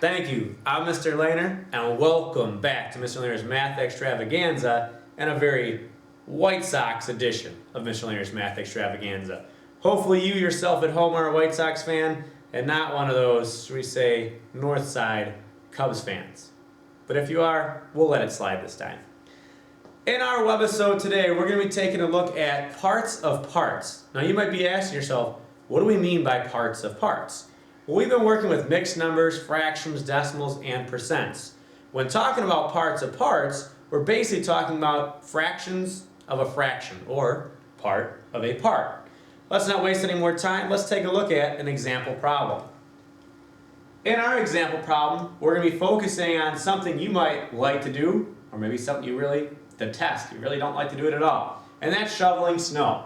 Thank you. I'm Mr. Lehner, and welcome back to Mr. Lehner's Math Extravaganza and a very White Sox edition of Mr. Lehner's Math Extravaganza. Hopefully you yourself at home are a White Sox fan and not one of those, should we say, North Side Cubs fans. But if you are, we'll let it slide this time. In our webisode today, we're going to be taking a look at parts of parts. Now you might be asking yourself, what do we mean by parts of parts? Well, we've been working with mixed numbers, fractions, decimals, and percents. When talking about parts of parts, we're basically talking about fractions of a fraction, or part of a part. Let's not waste any more time. Let's take a look at an example problem. In our example problem, we're going to be focusing on something you might like to do, or maybe something you really detest. You really don't like to do it at all, and that's shoveling snow.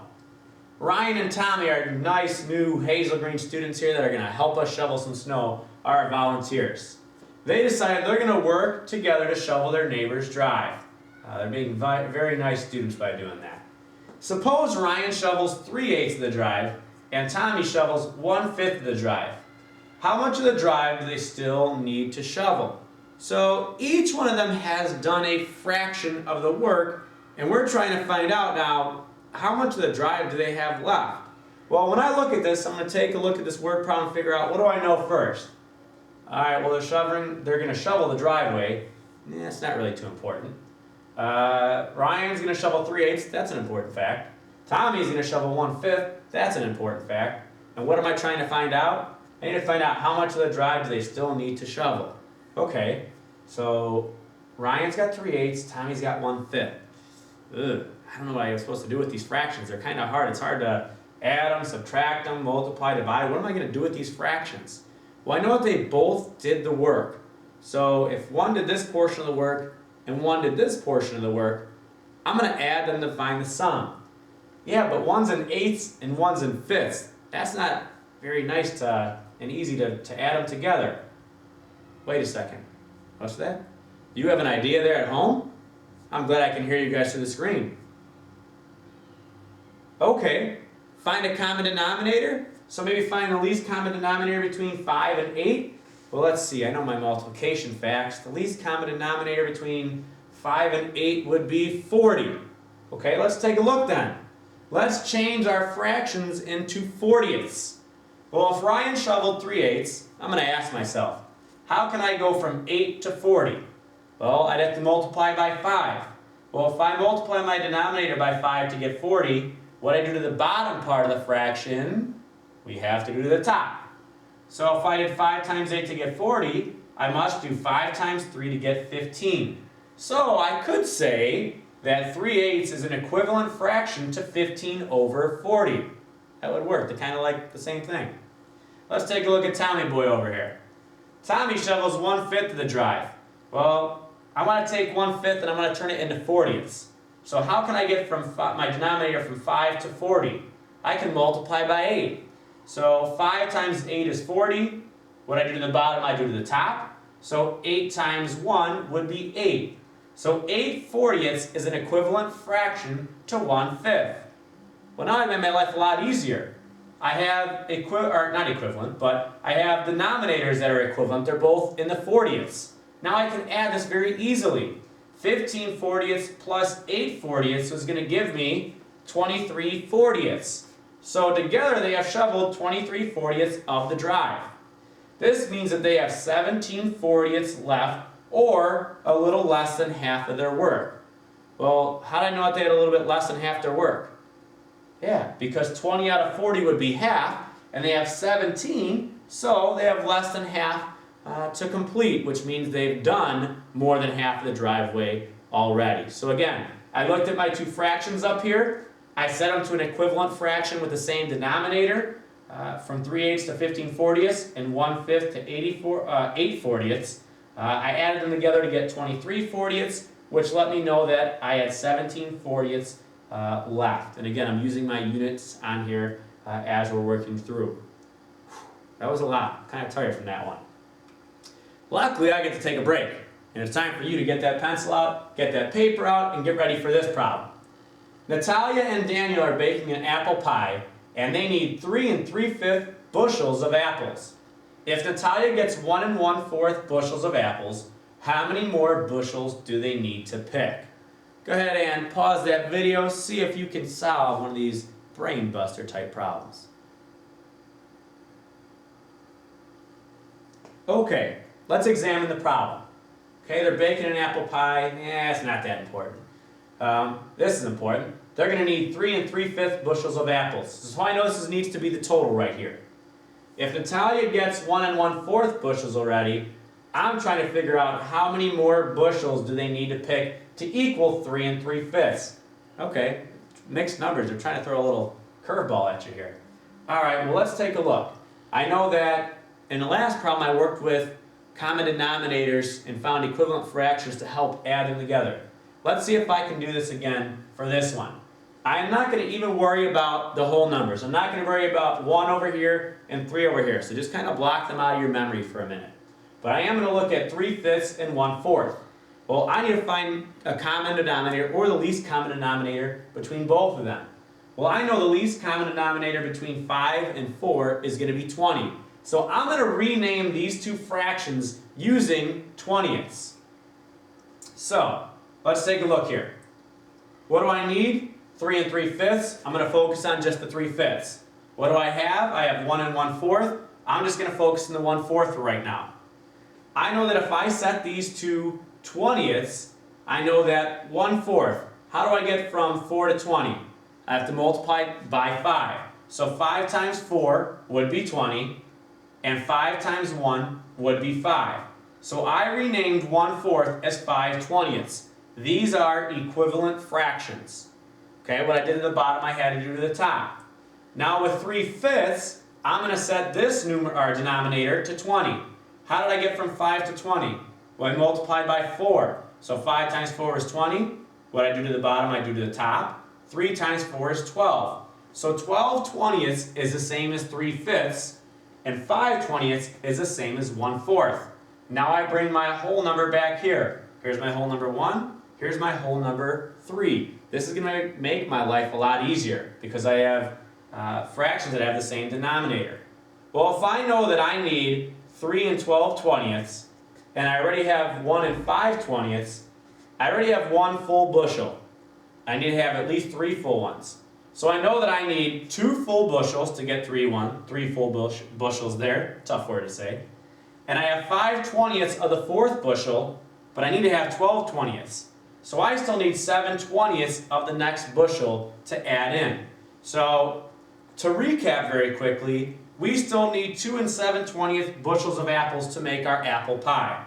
Ryan and Tommy are nice new Hazel Green students here that are going to help us shovel some snow, are our volunteers. They decided they're going to work together to shovel their neighbor's drive. They're being very nice students by doing that. Suppose Ryan shovels 3/8 of the drive and Tommy shovels 1/5 of the drive. How much of the drive do they still need to shovel? So each one of them has done a fraction of the work, and we're trying to find out now, how much of the drive do they have left? Well, when I look at this, I'm going to take a look at this word problem and figure out, what do I know first? Alright, well they're going to shovel the driveway. It's not really too important. Ryan's going to shovel 3/8, that's an important fact. Tommy's going to shovel 1/5, that's an important fact. And what am I trying to find out? I need to find out how much of the drive do they still need to shovel. Okay, so Ryan's got 3/8, Tommy's got 1/5. Ugh. I don't know what I'm supposed to do with these fractions. They're kind of hard. It's hard to add them, subtract them, multiply, divide. What am I going to do with these fractions? Well, I know that they both did the work. So if one did this portion of the work and one did this portion of the work, I'm going to add them to find the sum. Yeah, but one's in eighths and one's in fifths. That's not very nice and easy to add them together. Wait a second. What's that? You have an idea there at home? I'm glad I can hear you guys through the screen. Okay, find a common denominator. So maybe find the least common denominator between 5 and 8. Well, let's see, I know my multiplication facts. The least common denominator between 5 and 8 would be 40. Okay, let's take a look then. Let's change our fractions into 40ths. Well, if Ryan shoveled 3/8, I'm going to ask myself, how can I go from 8 to 40? Well, I'd have to multiply by 5. Well, if I multiply my denominator by 5 to get 40, what I do to the bottom part of the fraction, we have to do to the top. So if I did 5 times 8 to get 40, I must do 5 times 3 to get 15. So I could say that 3/8 is an equivalent fraction to 15 over 40. That would work. They're kind of like the same thing. Let's take a look at Tommy boy over here. Tommy shovels 1/5 of the drive. Well, I want to take 1/5 and I'm going to turn it into 40ths. So how can I get from my denominator from 5 to 40? I can multiply by 8. So 5 times 8 is 40. What I do to the bottom, I do to the top. So 8 times 1 would be 8. So 8/40ths is an equivalent fraction to 1/5. Well, now I made my life a lot easier. I have not equivalent, but I have denominators that are equivalent. They're both in the 40ths. Now I can add this very easily. 15/40ths plus 8/40ths is going to give me 23/40ths. So together they have shoveled 23/40ths of the drive. This means that they have 17/40ths left, or a little less than half of their work. Well, how did I know that they had a little bit less than half their work? Yeah, because 20 out of 40 would be half, and they have 17, so they have less than half to complete, which means they've done more than half of the driveway already. So again, I looked at my two fractions up here. I set them to an equivalent fraction with the same denominator, from 3/8 to 15/40ths and 1/5 to 8/40ths. I added them together to get 23/40ths, which let me know that I had 17/40ths left. And again, I'm using my units on here as we're working through. That was a lot. I'm kind of tired from that one. Luckily, I get to take a break, and it's time for you to get that pencil out, get that paper out, and get ready for this problem. Natalia and Daniel are baking an apple pie, and they need 3 3/5 bushels of apples. If Natalia gets 1 1/4 bushels of apples, how many more bushels do they need to pick? Go ahead and pause that video, see if you can solve one of these brain buster type problems. Okay, let's examine the problem. Okay, they're baking an apple pie. It's not that important. This is important. They're going to need 3 3/5 bushels of apples. So I know this needs to be the total right here. If Natalia gets 1 1/4 bushels already, I'm trying to figure out how many more bushels do they need to pick to equal 3 3/5. Okay, mixed numbers. They're trying to throw a little curveball at you here. All right, well, let's take a look. I know that in the last problem I worked with common denominators and found equivalent fractions to help add them together. Let's see if I can do this again for this one. I'm not going to even worry about the whole numbers. I'm not going to worry about 1 over here and 3 over here. So just kind of block them out of your memory for a minute. But I am going to look at 3/5 and 1/4. Well, I need to find a common denominator or the least common denominator between both of them. Well, I know the least common denominator between 5 and 4 is going to be 20. So I'm going to rename these two fractions using 20ths. So let's take a look here. What do I need? 3 3/5. I'm going to focus on just the 3/5. What do I have? I have 1 1/4. I'm just going to focus on the 1/4 right now. I know that if I set these to 20ths, I know that 1/4. How do I get from 4 to 20? I have to multiply by 5. So 5 times 4 would be 20, and 5 times 1 would be 5. So I renamed 1/4 as 5/20ths. These are equivalent fractions. Okay, what I did at the bottom I had to do to the top. Now with 3/5, I'm going to set this denominator to 20. How did I get from 5 to 20? Well, I multiplied by 4. So 5 times 4 is 20. What I do to the bottom, I do to the top. 3 times 4 is 12. So 12/20ths is the same as 3/5, and 5/20ths is the same as 1/4. Now I bring my whole number back here. Here's my whole number 1. Here's my whole number 3. This is going to make my life a lot easier because I have fractions that have the same denominator. Well, if I know that I need 3 12/20ths, and I already have 1 5/20ths, I already have 1 full bushel. I need to have at least 3 full ones. So I know that I need 2 full bushels to get 3 full bushels there. Tough word to say. And I have 5/20ths of the 4th bushel, but I need to have 12/20ths. So I still need 7/20ths of the next bushel to add in. So to recap very quickly, we still need 2 7/20 bushels of apples to make our apple pie.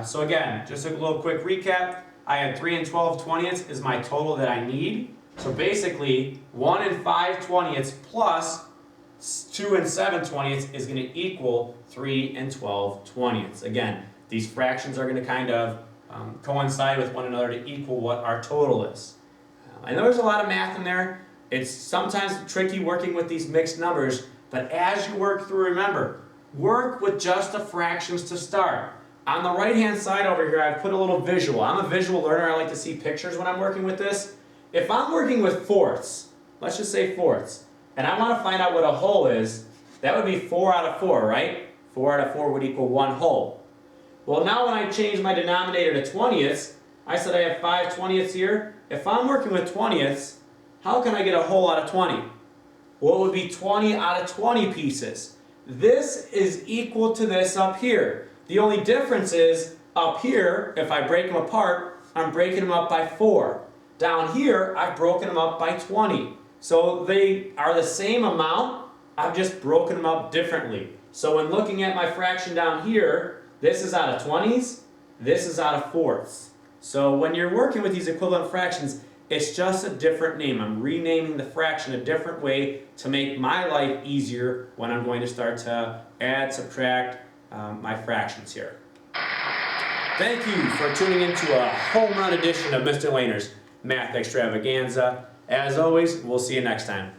So again, just a little quick recap. I had 3 12/20 is my total that I need. So basically, 1 5/20 plus 2 7/20 is going to equal 3 12/20. Again, these fractions are going to kind of coincide with one another to equal what our total is. I know there's a lot of math in there. It's sometimes tricky working with these mixed numbers, but as you work through, remember, work with just the fractions to start. On the right-hand side over here, I've put a little visual. I'm a visual learner. I like to see pictures when I'm working with this. If I'm working with fourths, let's just say fourths, and I want to find out what a whole is, that would be 4 out of 4, right? 4 out of 4 would equal 1 whole. Well, now when I change my denominator to 20ths, I said I have 5/20ths here. If I'm working with 20ths, how can I get a whole out of 20? Well, it would be 20 out of 20 pieces. This is equal to this up here. The only difference is up here, if I break them apart, I'm breaking them up by 4. Down here, I've broken them up by 20. So they are the same amount, I've just broken them up differently. So when looking at my fraction down here, this is out of 20s, this is out of 4ths. So when you're working with these equivalent fractions, it's just a different name. I'm renaming the fraction a different way to make my life easier when I'm going to start to add, subtract my fractions here. Thank you for tuning into a home run edition of Mr. Lehner's Math Extravaganza. As always, we'll see you next time.